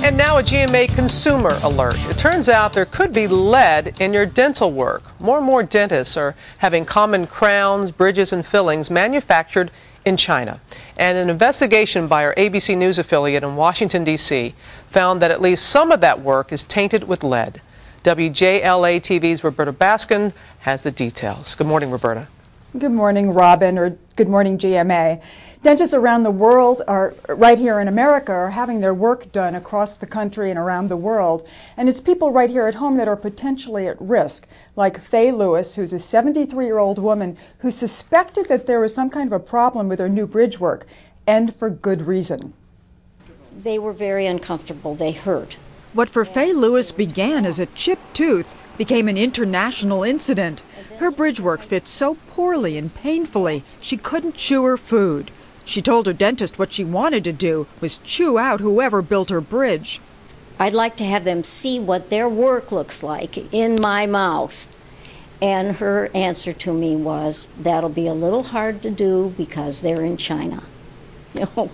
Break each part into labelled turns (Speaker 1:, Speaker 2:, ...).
Speaker 1: And now a GMA consumer alert. It turns out there could be lead in your dental work. More and more dentists are having common crowns, bridges, and fillings manufactured in China. And an investigation by our ABC News affiliate in Washington, D.C. found that at least some of that work is tainted with lead. WJLA TV's Roberta Baskin has the details. Good morning, Roberta.
Speaker 2: Good morning, Robin, or good morning, GMA. Dentists around the world, right here in America, are having their work done across the country and around the world. And it's people right here at home that are potentially at risk, like Faye Lewis, who's a 73-year-old woman who suspected that there was some kind of a problem with her new bridge work, and for good reason.
Speaker 3: They were very uncomfortable. They hurt.
Speaker 4: What for Faye Lewis began as a chipped tooth became an international incident. Her bridge work fit so poorly and painfully, she couldn't chew her food. She told her dentist what she wanted to do was chew out whoever built her bridge.
Speaker 3: I'd like to have them see what their work looks like in my mouth. And her answer to me was, that'll be a little hard to do because they're in China. You know,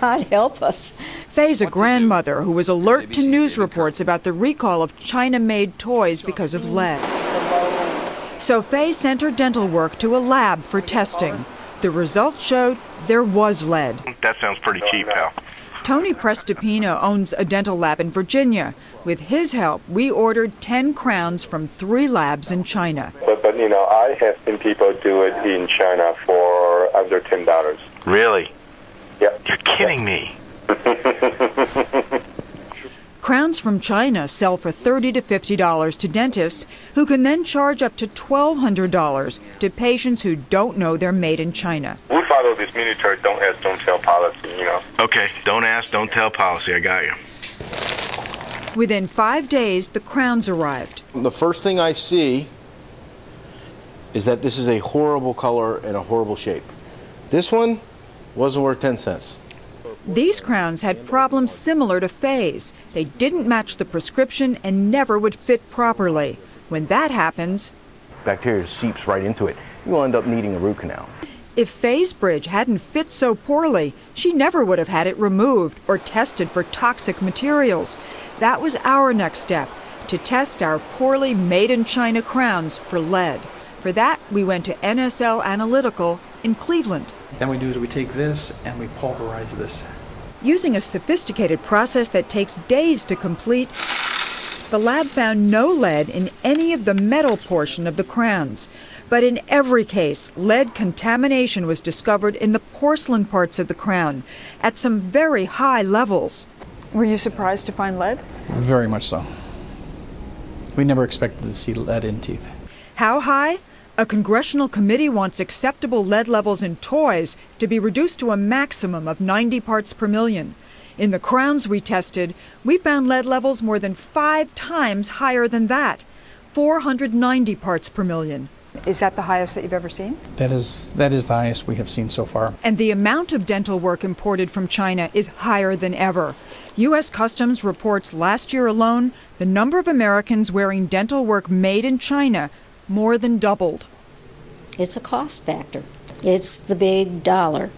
Speaker 3: God help us.
Speaker 4: Faye's a grandmother who was alert to news reports about the recall of China-made toys because of lead. So Faye sent her dental work to a lab for testing. The results showed there was lead.
Speaker 5: That sounds pretty cheap, pal.
Speaker 4: Tony Prestipino owns a dental lab in Virginia. With his help, we ordered 10 crowns from 3 labs in China.
Speaker 6: But you know, I have seen people do it in China for under $10.
Speaker 5: Really?
Speaker 6: Yep.
Speaker 5: You're kidding me.
Speaker 4: Crowns from China sell for $30 to $50 to dentists, who can then charge up to $1,200 to patients who don't know they're made in China.
Speaker 6: We follow this military don't ask, don't tell policy, you know.
Speaker 5: Okay, don't ask, don't tell policy. I got you.
Speaker 4: Within 5 days, the crowns arrived.
Speaker 7: The first thing I see is that this is a horrible color and a horrible shape. This one wasn't worth 10 cents.
Speaker 4: These crowns had problems similar to Faye's. They didn't match the prescription and never would fit properly. When that happens,
Speaker 7: bacteria seeps right into it. You'll end up needing a root canal.
Speaker 4: If Faye's bridge hadn't fit so poorly, she never would have had it removed or tested for toxic materials. That was our next step, to test our poorly made-in-China crowns for lead. For that, we went to NSL Analytical in Cleveland.
Speaker 8: Then we do is we take this and we pulverize this.
Speaker 4: Using a sophisticated process that takes days to complete, the lab found no lead in any of the metal portion of the crowns. But in every case, lead contamination was discovered in the porcelain parts of the crown at some very high levels.
Speaker 2: Were you surprised to find lead?
Speaker 8: Very much so. We never expected to see lead in teeth.
Speaker 4: How high? A congressional committee wants acceptable lead levels in toys to be reduced to a maximum of 90 parts per million. In the crowns we tested, we found lead levels more than 5 times higher than that, 490 parts per million.
Speaker 2: Is that the highest that you've ever seen?
Speaker 8: That is the highest we have seen so far.
Speaker 4: And the amount of dental work imported from China is higher than ever. U.S. Customs reports last year alone, the number of Americans wearing dental work made in China more than doubled.
Speaker 3: It's a cost factor. It's the big dollar.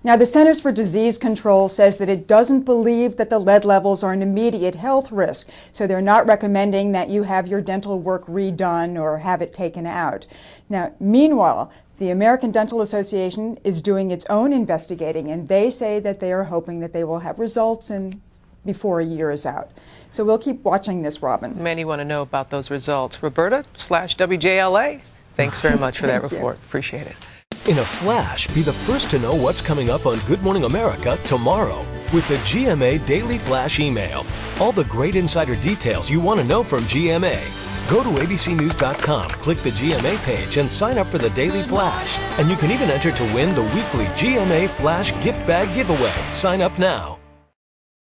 Speaker 2: Now, the Centers for Disease Control says that it doesn't believe that the lead levels are an immediate health risk, so they're not recommending that you have your dental work redone or have it taken out. Now, meanwhile, the American Dental Association is doing its own investigating, and they say that they are hoping that they will have results before a year is out. So we'll keep watching this, Robin.
Speaker 1: Many want to know about those results. Roberta/WJLA, thanks very much for that report. Appreciate it.
Speaker 9: In a flash, be the first to know what's coming up on Good Morning America tomorrow with the GMA Daily Flash email. All the great insider details you want to know from GMA. Go to abcnews.com, click the GMA page, and sign up for the Daily Flash. And you can even enter to win the weekly GMA Flash gift bag giveaway. Sign up now.